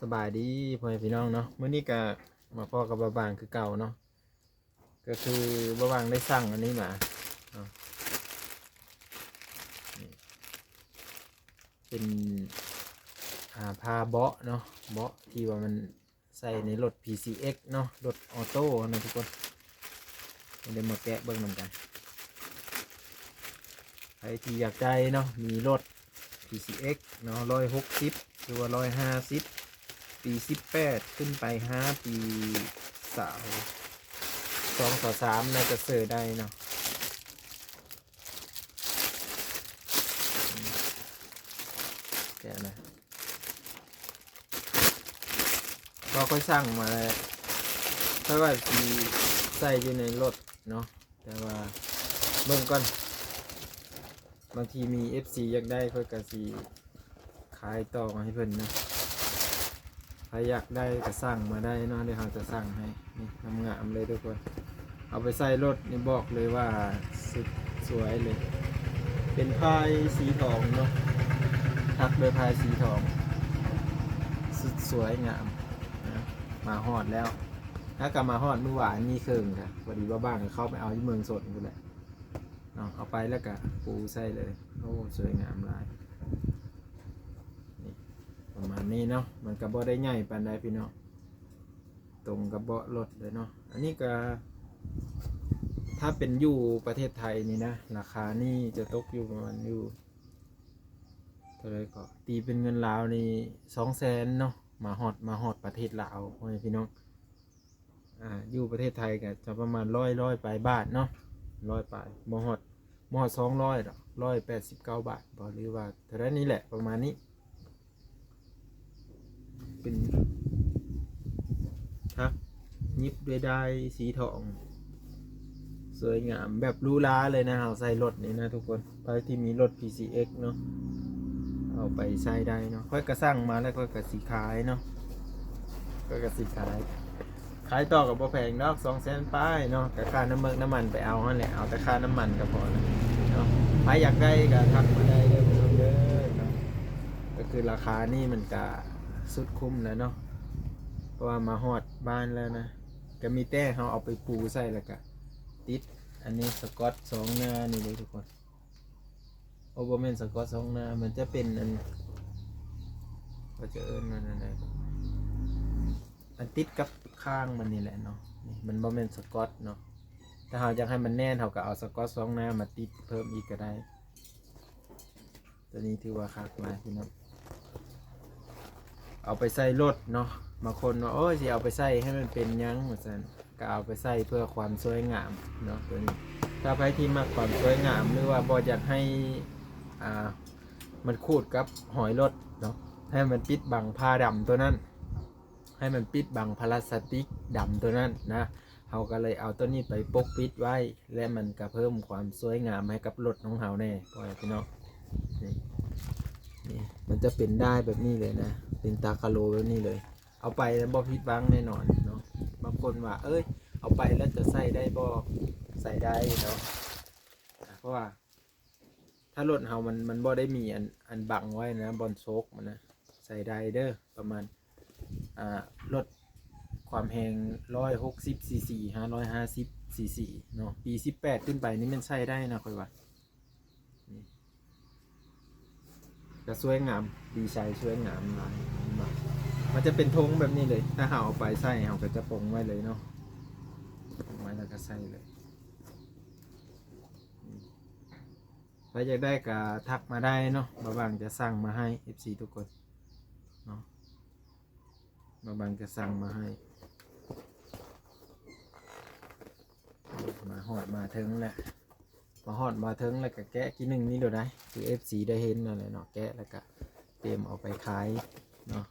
สบายดีพ่อแม่พี่น้องเนาะมื้อนี้ก็มาพ่อกับบ่าวบางคือเก่าเนาะก็คือบ่าวบางได้สั่งอันนี้มาเนาะนี่เป็นผ้าเบาะเนาะเบาะที่ว่ามันใส่ในรถ PCX เนาะรถออโต้นะทุกคนเดี๋ยวมาแกะเบิ่งนำกันใครที่อยากได้เนาะมีรถ PCX เนาะ160หรือว่า150ปี18ขึ้นไป5ปีสาว2 ต่อ 3น่าจะเสิร์ได้เนาะแกะนะก็ค่อยสั่งมาเลยเพราะว่าสีใส่อยู่ในรถเนาะแต่ว่าเบิ่งก่อนบางทีมี FC อยากได้ค่อยกะสีขายต่อมาให้เพิ่นนะใครอยากได้ก็สั่งมาได้เนาะเดี๋ยวเราจะสั่งให้นี่งามๆเลยทุกคนเอาไปใส่รถนี่บอกเลยว่าสุดสวยเลยเป็นพายสีทองเนาะทักโดยพายสีทองสุดสวยงามนะมาฮอดแล้วถ้ากลับมาฮอดเมื่อวานนี่เคิงค่ะพอดีว่าบ้านเขาไปเอาที่เมืองสดกันแหละเอาไปแล้วก็ปูใส่เลยโอ้สวยงามหลายนี่ประมาณนี้เนาะมันกระบอกได้ใหญ่ปานใดพี่เนาะตรงกระบอกรถเลยเนาะอันนี้ก็ถ้าเป็นอยู่ประเทศไทยนี่นะราคานี่จะตกอยู่ประมาณอยู่เท่าไรก็ตีเป็นเงินลาวนี่200,000เนาะมาฮอดประเทศลาวพี่น้องอยู่ประเทศไทยก็จะประมาณร้อยปลายบาทเนาะ100 ปลายมหอด200หรอก189 บาทบอกหรือว่าเท่านี้แหละประมาณนี้เป็นทักยิบด้วยได้สีทองสวยงามแบบหรูหราเลยนะเอาใส่รถนี่นะทุกคนไปที่มีรถ PCX เนาะเอาไปใช้ได้เนาะค่อยกระสั่งมาแล้วค่อยกระสีขายเนาะค่อยกระสีขายต่อกับบ่แพงดอก200,000ป้ายเนาะแต่ค่าน้ำมันไปเอาหั่นแหละเอาแต่ค่าน้ำมันก็พอแล้วเนาะใครอยากได้ก็ทักมาได้เด้อพี่น้องเด้อเนาะก็คือราคานี่มันก็สุดคุ้มแล้วเนาะเพราะว่ามาฮอดบ้านแล้วนะก็มีแต่เฮาเอาไปปูใส่แล้วก็ติดอันนี้สกอต2 หน้านี่เลยทุกคนโอเวอร์แมนสกอต2 หน้ามันจะเป็นอันก็จะเอิ้นมันอะไรอันติดกับข้างมันนี่แหละเนาะนี่มันบ่แม่นสกอตเนาะถ้าเราอยากให้มันแน่นเราก็เอาสกอต2 หน้ามาติดเพิ่มอีกก็ได้ตัวนี้ถือว่าคักมากพี่น้องเอาไปใส่รถเนาะบางคนว่าโอ้ยสิเอาไปใส่ให้มันเป็นยังเหมือนกันก็เอาไปใส่เพื่อความสวยงามเนาะตัวนี้ถ้าใครที่มักความสวยงามหรือว่าบ่อยากให้มันคูดกับหอยรถเนาะให้มันปิดบังผ้าดำตัวนั้นให้มันปิดบังพลาสติกดำตัวนั้นนะเขาก็เลยเอาตัวนี้ไปปกปิดไว้และมันก็เพิ่มความสวยงามให้กับรถของเขาแน่พ่อพี่น้องนี่มันจะเป็นได้แบบนี้เลยนะเป็นตาคาโลแบบนี้เลยเอาไปแล้วบ่ผิดหวังแน่นอนเนาะบางคนว่าเอ้ยเอาไปแล้วจะใส่ได้บ่ใส่ได้เนาะเพราะว่าถ้ารถเขามันบ่ได้มีอันบังไว้นะบนโชคมันนะใส่ได้เด้อประมาณรถความแรง160 ซีซี550 ซีซีเนาะปี18ขึ้นไปนี่มันใช้ได้นะค่อยว่านี่ก็สวยงามดีไซน์สวยงามหลายมันจะเป็นธงแบบนี้เลยถ้าเอาไปใส่เราก็จะปงไว้เลยเนาะปงไว้แล้วก็ใส่เลยถ้าอยากได้ก็ทักมาได้เนาะบางจะสั่งมาให้ FC ทุกคนเนาะบางจะสั่งมาให้มาหอดมาถึงแหละมาหอดมาถึงแล้วก็แกะกินหนึ่งนี่เดี๋ยวได้คือ FC ได้เห็นอะไรเนาะแกะแล้วก็เตรียมเอาไปขายเนาะ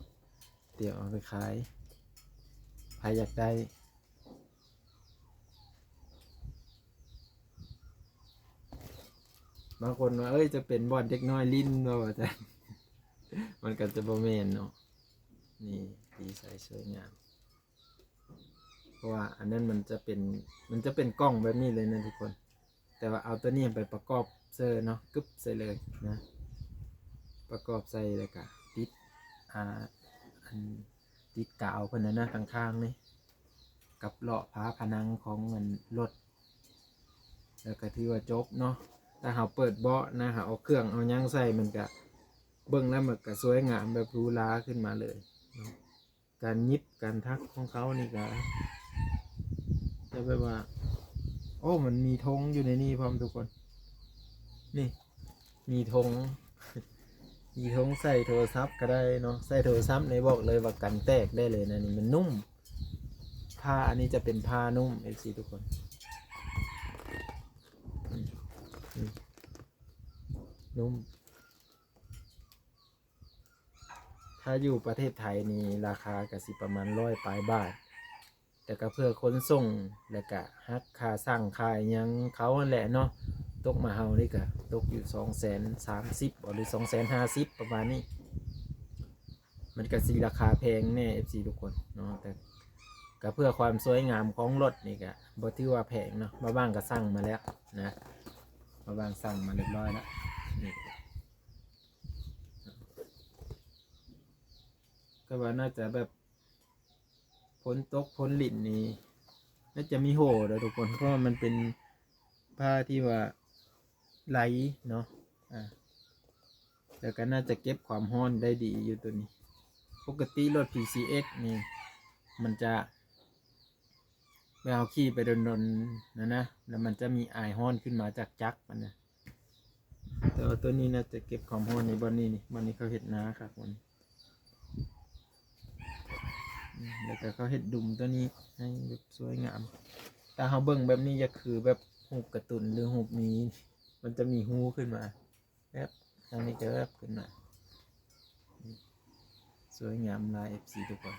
เตรียมเอาไปขายใครอยากได้บางคนว่าเอ้ยจะเป็นบอลเด็กน้อยลิ้นว่าจะมันก็จะบ่แม่นเนาะนี่ดีใส่สวยงามเพราะว่าอันนั้นมันจะเป็นกล้องแบบนี้เลยนะทุกคนแต่ว่าเอาตัวนี้ไปประกอบเซอร์เนาะกึบใส่เลยนะประกอบใส่เลยกะติดอัน ติดกาวเพิ่นนะข้างๆนี่กับเลาะผาผนังของเงินรถแล้วก็ถือว่าจบเนาะถ้าเราเปิดเบาะนะเราเอาเครื่องเอาหยังใส่มันก็เบิ่งแล้วมันก็สวยงามแบบหรูหราขึ้นมาเลยเนาะการยิบการทักของเขานี่ก็จะแบบว่าโอ้มันมีธงอยู่ในนี่พร้อมทุกคนนี่มีธง มีธงใส่โทรศัพท์ก็ได้เนาะใส่โทรศัพท์ในบอกเลยว่ากันแตกได้เลยนะนี่มันนุ่มผ้าอันนี้จะเป็นผ้านุ่มเอฟซีทุกคนนุ่มถ้าอยู่ประเทศไทยนี่ราคากสิประมาณ100 ปลายบาทแต่ก็เพื่อขนส่งแล้วก็ฮักค่าสั่งค่ายังเขาแหละเนาะตกมาเฮานี่ก็ตกอยู่230,000หรือ250,000ประมาณนี้มันก็สีราคาแพงแน่ FC ทุกคนเนาะแต่ก็เพื่อความสวยงามของรถนี่ก็บ่ถือว่าแพงเนาะมาบ้างก็สั่งมาแล้วนะมาบ้างสั่งมาเรียบร้อยแล้วนี่ก็ว่าน่าจะแบบพ้นตกพ้นหลิ่นนี่น่าจะมีโหดทุกคนเพราะมันเป็นผ้าที่ว่าไหลเนาะแล้วก็น่าจะเก็บความร้อนได้ดีอยู่ตัวนี้ปกติรถ PCX นี่มันจะเวลาขี่ไปดนๆนะแล้วมันจะมีไอร้อนขึ้นมาจากจักรมันนะแต่ว่าตัวนี้น่าจะเก็บความร้อนในบอนนี้นี่บอนนี้เขาเห็ดนาครับวันแล้วก็เขาเห็ดดุมตัวนี้ให้แบบสวยงามแต่เขาเบิ่งแบบนี้จะคือแบบหูกระตุนหรือหูมีมันจะมีหูขึ้นมาแบบทางนี้จะแบบขึ้นมาสวยงามลาย FC ทุกคน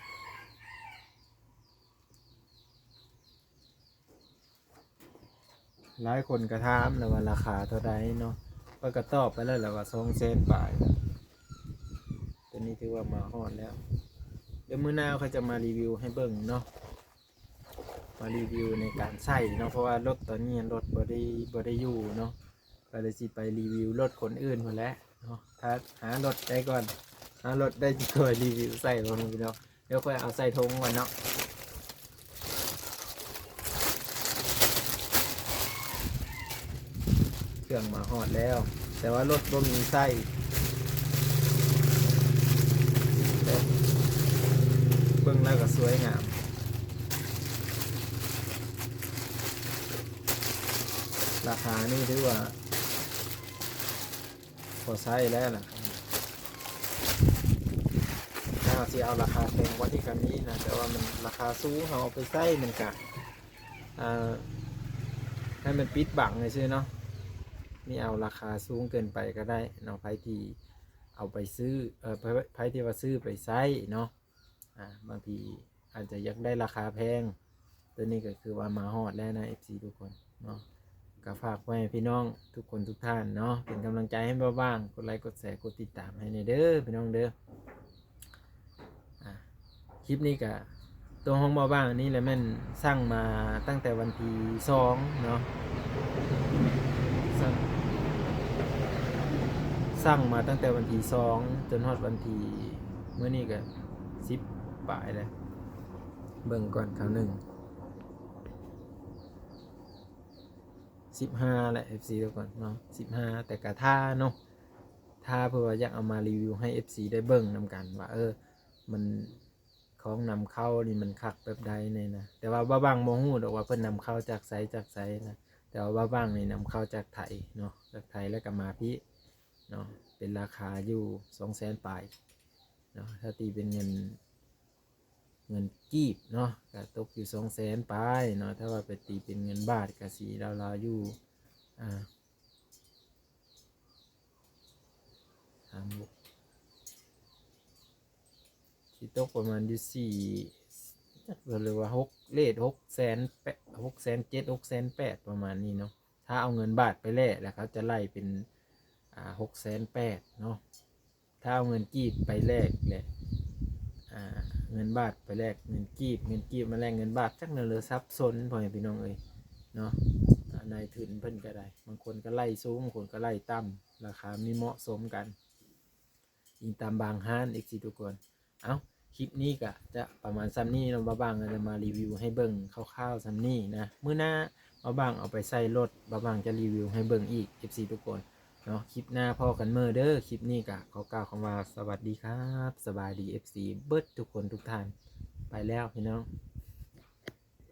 หลายคนกระทำแล้วว่าราคาเท่าไรเนาะก็ตอบไปแล้วแหละว่า200,000 บาทตัวนี้ถือว่ามาฮอดแล้วเดี๋ยวมื้อหน้าเขาจะมารีวิวให้เบิ่งเนาะมารีวิวในการใส่เนาะเพราะว่ารถตอนนี้รถบ่ได้อยู่เนาะก็เลยสิไปรีวิวรถคนอื่นหมดแล้วเนาะถ้าหารถได้ก่อนหารถได้จะค่อยรีวิวใส่บ่พี่น้องเดี๋ยวค่อยเอาใส่ธงก่อนเนาะเครื่องมาฮอดแล้วแต่ว่ารถบ่มีไส้เบิ่งแล้วก็สวยงามราคานี่ถือว่าพอใช้แล้วล่ะถ้าเราจะเอาราคาแพงกว่าที่กันนี้นะแต่ว่ามันราคาสูงเราเอาไปใช้มันกะให้มันปิดบังเลยใช่เนาะนี่เอาราคาสูงเกินไปก็ได้เนาะไพ่ที่เอาไปซื้อไพ่ที่ว่าซื้อไปใช้เนาะบางทีอาจจะอยากได้ราคาแพงตัวนี้ก็คือว่ามาฮอดแล้วนะ FC ทุกคนเนาะก็ฝากไว้พี่น้องทุกคนทุกท่านเนาะเป็นกำลังใจให้บ้างกดไลค์กดแชร์กดติดตามให้ในเด้อพี่น้องเด้อคลิปนี้ก็ตัวห้องบ้างนี่แหละแม่นสร้างมาตั้งแต่วันที่2เนาะสร้างมาตั้งแต่วันที่2จนฮอดวันที่เมื่อนี้ก็10 ปลายเลยเบิ่งก่อนคราวหนึ่ง15แหละ FC ทุกคนเนาะ15แต่กะท่าเนาะท่าเพื่ออยากเอามารีวิวให้ FC ได้เบิ่งนำกันว่ามันของนำเข้านี่มันคักแบบใดเนี่ยนะแต่ว่าบ้างโมหูดอกว่าเพิ่นนำเข้าจากไซนะแต่ว่าบ้างนี่นำเข้าจากไทยเนาะจากไทยแล้วก็มาพี่เนาะเป็นราคาอยู่200,000 ปลายเนาะถ้าตีเป็นเงินกีบเนาะก็ตกอยู่200,000 ปลายเนาะถ้าว่าไปตีเป็นเงินบาทก็สีราวๆอยู่ที่ตกประมาณอยู่4หรือว่า6,700,6,800,6,800,ประมาณนี้เนาะถ้าเอาเงินบาทไปแลกแล้วเขาจะไล่เป็น6,800,000เนาะถ้าเอาเงินกีบไปแลกแหละเงินบาทไปแลกเงินกีบมาแลกเงินบาทจักนั่นเลยซับซ้อนพ่อแม่พี่น้องเอ้ยเนาะนายทุนเพิ่นก็ได้บางคนก็ไล่สูงบางคนก็ไล่ต่ำราคาไม่เหมาะสมกันอิงตามบางห้านอีกสิทุกคนเอา คลิปนี้ก็จะประมาณซ้ำนี้เนาะบ่บางก็จะมารีวิวให้เบิ่งคร่าวๆซ้ำนี้นะมื้อหน้าบ่บางเอาไปใส่รถบ่บางจะรีวิวให้เบิ่งอีก FC ทุกคนเนาะคลิปหน้าพอกันเมื่อเด้อคลิปนี้ก็ขอกล่าวคำว่าสวัสดีครับสบายดี FC เบิดทุกคนทุกท่านไปแล้วพี่น้อง